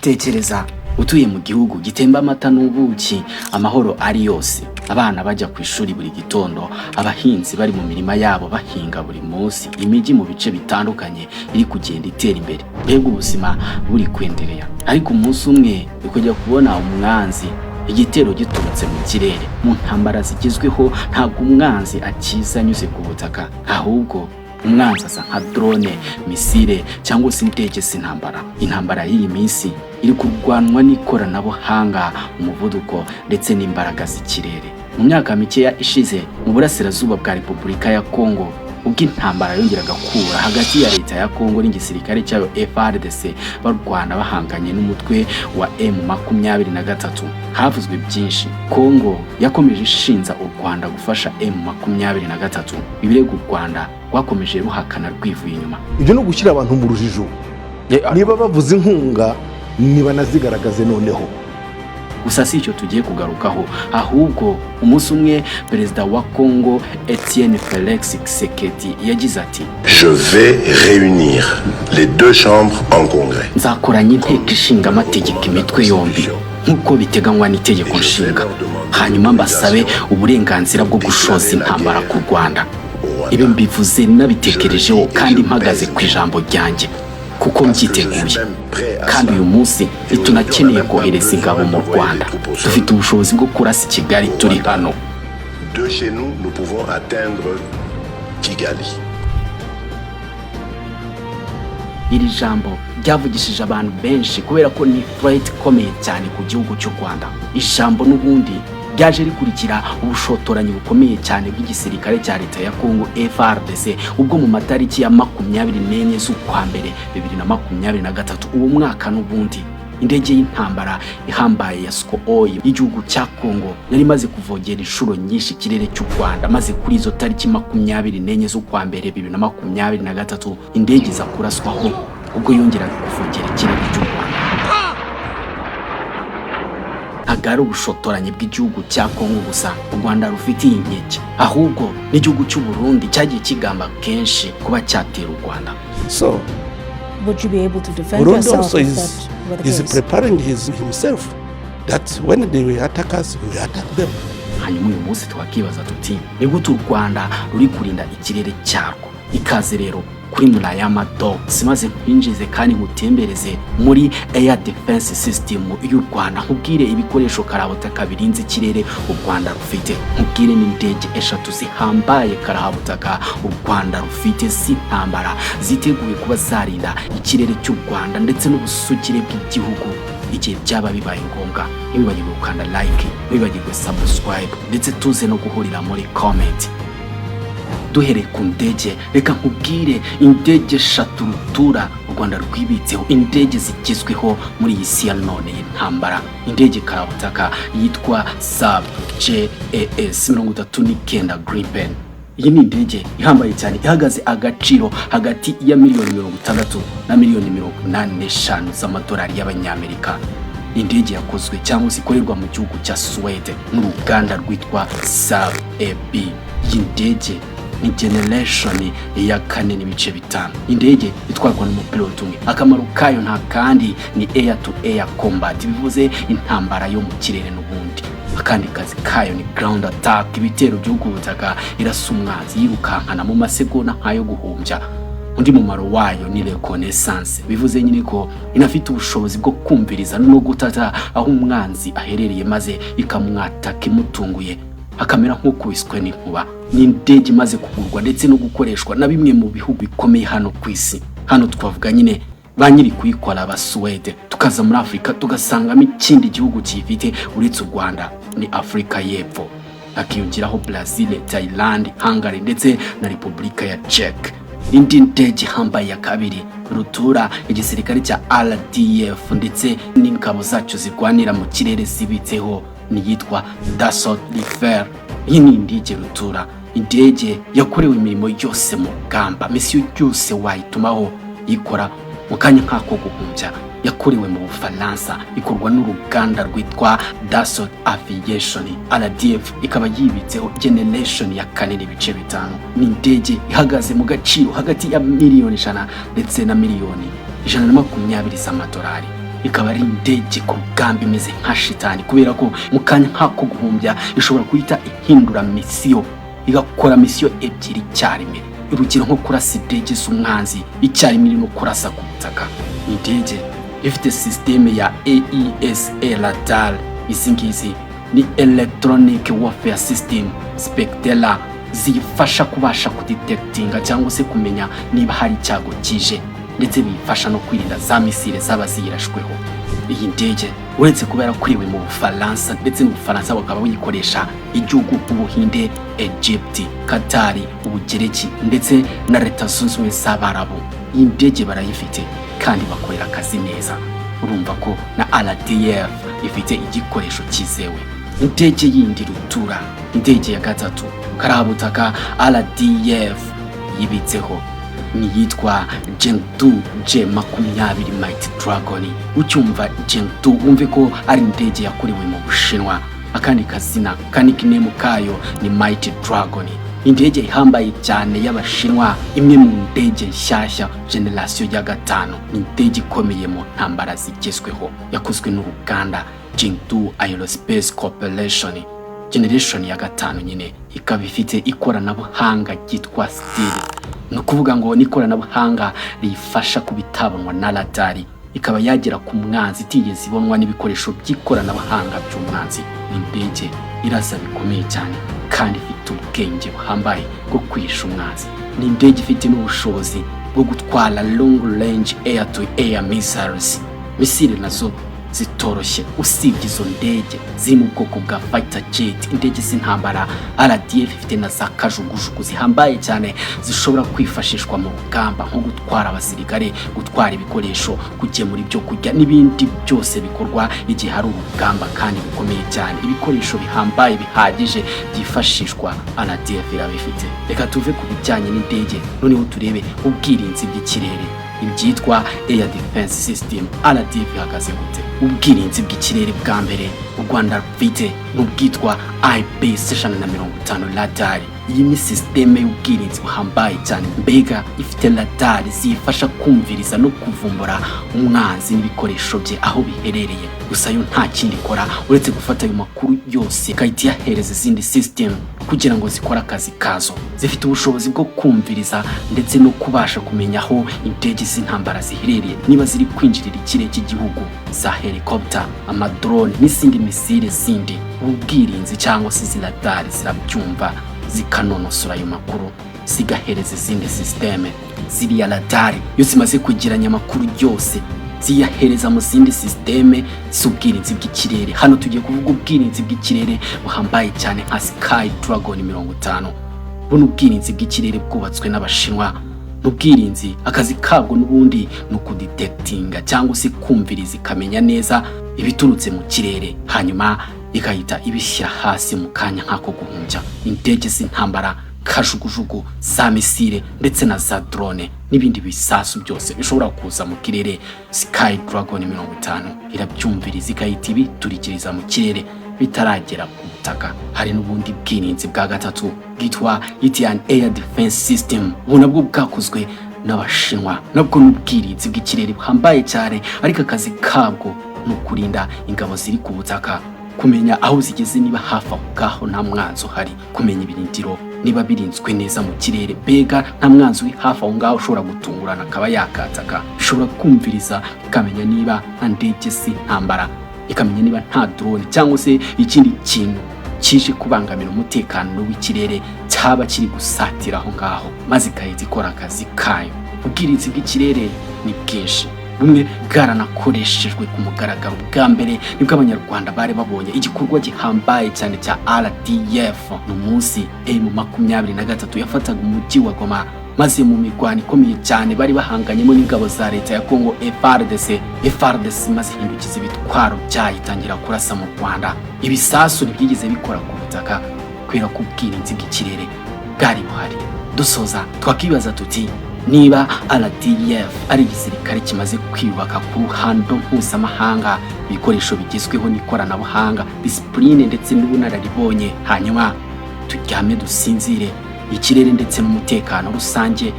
tekereza utuye mu gihugu gitemba amata n'ubuki, amahoro ari yose, abana bajya ku ishuri buri gitondo, abahinzi bari mu mirima yabo bahinga buri munsi, imijyi mu bice bitandukanye iri kugenda itera imbere, mbega ubuzima buri kwendereya. Ariko umunsi umwe ukajya kubona umwanzi, igitero giturutse mu kirere. Mu ntambara zigezweho ntabwo umwanzi akiza anyuze ku butaka, ahubwo umwanzi asa nka drone, misile cyangwa se indege z'intambara. Intambara y'iyi minsi iri kurwanwa n'ikoranabuhanga, umuvuduko ndetse n'imbaraga z'ikirere. Mu myaka mikeya ishize mu burasirazuba bwa Repubulika ya Kongo, ubwo intambara yongeraga kubura hagati ya leta ya Kongo n'igisirikare cyayo FARDC barwana bahanganye n'umutwe wa M23, havuzwe byinshi. Kongo yakomeje ishinza u Rwanda gufasha M23, ibirego u Rwanda rwakomeje ruhakana rwivuye inyuma. Ibyo no gushyira abantu mu rujijo, niba bavuze inkunga niba nazigaragaze noneho. Gusa si icyo tugiye kugarukaho, ahubwo umunsi umwe perezida wa Kongo Etienne Felix Tshisekedi yagize ati, Je vais réunir les deux chambres en congrès. Nzakoranya inteko ishinga amategeko imitwe yombi nk'uko biteganywa n'itegeko nshinga, hanyuma mbasabe uburenganzira bwo gushoza intambara ku Rwanda. Ibi mbivuze nabitekerejeho kandi mpagaze ku ijambo ryanjye, kuko mbyiteguye. Kandi uyu munsi tunakeneye kohereza ingabo mu Rwanda, dufite ubushobozi bwo kurasa Kigali turi hano. De chez nous, nous pouvons atteindre Kigali. Iri jambo ryavugishije abantu benshi kubera ko ni threat ikomeye cyane ku gihugu cy'u Rwanda. Ijambo n'ubundi ryaje rikurikira ubushotoranyi bukomeye cyane bw'igisirikare cya leta ya Kongo FARDC ubwo mu matariki ya 24 z'ukwa mbere 2023 uwo mwaka. N'ubundi indege y'intambara ihambaye ya Sukhoi y'igihugu cya Kongo yari imaze kuvogera inshuro nyinshi ikirere cy'u Rwanda, maze kuri izo tariki 24 z'ukwa mbere 2023 indege za kuraswaho ubwo yongeraga kuvogera ikirere cy'u Rwanda. Agari ubushotoranyi bw'igihugu cya Kongo gusa u Rwanda rufitiye inkeke, ahubwo n'igihugu cy'u Burundi cyagiye kigamba kenshi kuba cyatera u Rwanda. So would you be able to defend Burundi yourself also if is that were the case? preparing himself that when they will attack us, we will attack them. Hanyuma uyu munsi twakibaza tuti, ni gute u Rwanda ruri kurinda ikirere cyarwo? Ikaze rero kuri Murayama Dogs, maze kwinjize kandi gutembereze muri Air Defense System y'u Rwanda, nkubwire ibikoresho karabutaka birinze ikirere u Rwanda rufite, nkubwire n'indege 3 zihambaye karabutaka u Rwanda rufite z'intambara ziteguye kuba zarinda ikirere cy'u Rwanda ndetse n'ubusugire bw'igihugu igihe byaba bibaye ngombwa. Ntibibagirwe gukanda like, ntibibagirwe subscribe, ndetse tuze no guhurira muri comment. Duhereye ku ndege, reka nkubwire indege 3 rutura u Rwanda rwibitseho, indege zigezweho muri iyi si ya none y'intambara. Indege karabutaka yitwa SAB JAS 39 Gripen. Iyi ni indege ihambaye cyane, ihagaze agaciro hagati ya $60 na $85 z'amadolari y'abanyamerika. Indege yakozwe cyangwa se ikorerwa mu gihugu cya Sweden n'uruganda rwitwa SAB AB. Iyi ndege ni generation ya 4 n'ibice bitanu. Indege itwarwa n'umupilote umwe. Akamaro kayo nta kandi ni air to air combat, bivuze intambara yo mu kirere. N'ubundi akandi kazi kayo ni ground attack, ibitero by'uko butaka irasa umwanzi yirukankana mu masegonda nkayo guhumbya. Undi mumaro wayo ni reconnaissance, bivuze nyine ko inafite ubushobozi bwo kumviriza no gutata aho umwanzi aherereye, maze ikamwataka imutunguye akamera nk'ukubiswe n'inkuba. Ni indege imaze kugurwa ndetse no gukoreshwa na bimwe mu bihugu bikomeye hano ku isi. Hano twavuga nyine ba nyiri kuyikora aba Sweden, tukaza muri Afrika tugasangamo ikindi gihugu kifite uretse u Rwanda ni Afrika y'Epfo, akiyongeraho Brazil, Thailand, Hungary ndetse na Repubulika ya Czech. Indi ndege hambaye ya kabiri rutura igisirikare cya RDF ndetse n'ingabo zacu zirwanira mu kirere zibitseho ni yitwa Dassault Rifle. Iyi ni indege rutura, indege yakorewe imirimo yose mu rugamba, misiyo yose wayitumaho ikora mu kanya nk'ako guhumbya. Yakorewe mu Bufaransa, ikorwa n'uruganda rwitwa Dassault Aviation. RDF ikaba yibitseho generation ya 4 n'ibice bitanu. Ni indege ihagaze mu gaciro hagati ya $100 ndetse na $120 z'amadolari. ikaba ari indege ku rugamba imeze nka shitani, kubera ko mu kanya nk'ako guhumbya ishobora guhita ihindura misiyo, igakora misiyo ebyiri icyarimwe. Urugero nko kurasa indege z'umwanzi icyarimwe no kurasa ku butaka. Indege ifite systeme ya AESA radar, izi ngizi ni electronic warfare system spectral, ziyifasha kubasha kudetectinga cyangwa se kumenya niba hari icyago kije, ndetse bifasha no kwirinda za misile zaba zirashweho. Iyi ndege uretse kuba yarakuriwe mu Bufaransa, ndetse mu Bufaransa bakaba bayikoresha igihugu Ubuhinde, Egypt, Qatar, Ubugereki ndetse na Leta Zunze Ubumwe z'Abarabu. Iyi ndege barayifite kandi bakorera akazi neza. Urumva ko na RDF ifite igikoresho kizewe. Indege yindi rutura, indege ya gatatu karabutaka RDF yibitseho ni yitwa Chengdu J-20 Mighty Dragon. Ucyumva Chengdu wumve ko ari indege yakorewe mu Bushinwa, akandi kazina nickname kayo ni Mighty Dragon. Indege ihambaye cyane y'Abashinwa, imwe mu ndege nshyashya generation ya gatanu, indege ikomeye mu ntambara zigezweho, yakozwe n'uruganda Chengdu Aerospace Corporation. Generation ya gatanu nyine ikaba ifite ikoranabuhanga ryitwa Stealth, no kuvuga ngo n'ikoranabuhanga rifasha kubitabonwa na radari, ikaba yagera ku mwanzi itigeze ibonwa n'ibikoresho by'ikoranabuhanga by'umwanzi. Indege irasa bikomeye cyane kandi ifite ubwenge buhambaye bwo kwisha umwanzi. Ni indege ifite n'ubushobozi bwo gutwara long range air to air missiles, misile nazo zitoroshye. Usibye izo ndege ziri mu bwoko bwa fighter jet, indege z'intambara, RDF ifite na za kajugujugu zihambaye cyane zishobora kwifashishwa mu rugamba, nko gutwara abasirikare, gutwara ibikoresho, kugemura ibyo kurya n'ibindi byose bikorwa igihe hari urugamba kandi bikomeye cyane. Ibikoresho bihambaye bihagije byifashishwa RDF irabifite. Reka tuve ku bijyanye n'indege noneho turebe ubwirinzi bw'ikirere, ibyitwa air defense system. RDF ihagaze gute? Ubwirinzi bw'ikirere bwa mbere u Rwanda rufite n'ubwitwa IP-150 radar. Iyi ni systeme y'ubwirinzi buhambaye cyane, mbega ifite radar zifasha kumviriza no kuvumbura umwanzi n'ibikoresho bye aho biherereye. Gusa yo nta kindi ikora uretse gufata ayo makuru yose ikahita yahereza izindi system kugira ngo zikora akazi kazo. Zifite ubushobozi bwo kumviriza ndetse no kubasha kumenya aho indege z'intambara ziherereye, niba ziri kwinjirira ikirere cy'igihugu, za helicopter, amadrone n'izindi misile zindi. Ubwirinzi cyangwa se izi radar zirabyumva, zikanonosora ayo makuru, zigahereza izindi systeme. Ziriya radar iyo zimaze kugiranya amakuru yose ziyahereza mu zindi systeme z'ubwirinzi bw'ikirere. Hano tugiye kuvuga ubwirinzi bw'ikirere buhambaye cyane nka Sky Dragon 50. Buno ubwirinzi bw'ikirere bwubatswe n'Abashinwa. N'ubwirinzi akazi kabwo n'ubundi no kudetectinga cyangwa se kumviriza, ikamenya neza ibiturutse mu kirere, hanyuma ikahita ibishyira hasi mu kanya nk'ako guhumbya. Indege z'intambara, kajugujugu, za misile ndetse na za drone n'ibindi bisasu byose bishobora kuza mu kirere, Sky Dragon 50 irabyumviriza ikahita ibiturikiriza mu kirere bitaragera ku butaka. Hari n'ubundi bwirinzi bwa gatatu bwitwa Itian Air Defense System. Ubu nabwo bwakozwe n'Abashinwa, nabwo n'ubwirinzi bw'ikirere buhambaye cyane, ariko akazi kabwo ni ukurinda ingabo ziri ku butaka, kumenya aho zigeze, niba hafi aho ngaho nta mwanzi uhari, kumenya ibirindiro niba birinzwe neza mu kirere, bega nta mwanzi uri hafi aho ngaho ushobora gutungurana akaba yakataka. Bishobora kumviriza ikamenya niba nta ndege z'intambara, ikamenya niba nta drone cyangwa se ikindi kintu kije kubangamira umutekano w'ikirere cyaba kiri gusatira aho ngaho, maze ikahita ikora akazi kayo. Ubwirinzi bw'ikirere ni bwinshi, bumwe bwaranakoreshejwe ku mugaragaro. Bwa mbere nibwo Abanyarwanda bari babonye igikorwa gihambaye cyane cya RDF. N'umunsi M23 yafataga umujyi wa Goma, maze mu mirwano ikomeye cyane bari bahanganyemo n'ingabo za leta ya Kongo FARDC maze hindukiza ibitwaro byayitangira kurasa mu Rwanda. Ibisasu ntibyigeze bikora ku butaka kubera ko ubwirinzi bw'ikirere bwari buhari. Dusoza twakibaza tuti, niba RDF ari igisirikare kimaze kwiyubaka ku ruhando mpuzamahanga, ibikoresho bigezweho n'ikoranabuhanga, discipline ndetse n'ubunararibonye, hanyuma turyame dusinzire, ikirere ndetse n'umutekano rusange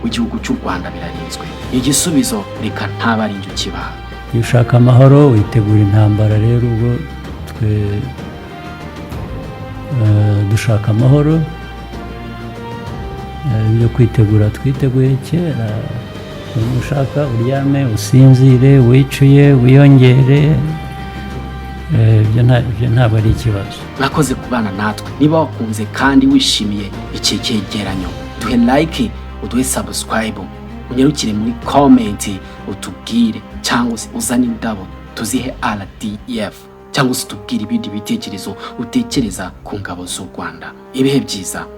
w'igihugu cy'u Rwanda birarinzwe? Igisubizo reka ntaba ari cyo kibaha. iyo ushaka amahoro witegura intambara. Rero ubwo twe dushaka amahoro, ibyo kwitegura twiteguye kera. Niba ushaka uryame usinzire wicuye wiyongere, ibyo ntabwo ari ikibazo. Mwakoze kubana natwe. Niba wakunze kandi wishimiye iki cyegeranyo, duhe like, uduhe subscribe, unyarukire muri comment utubwire, cyangwa se uzane indabo tuzihe RDF, cyangwa se utubwire ibindi bitekerezo utekereza ku ngabo z'u Rwanda. Ibihe byiza.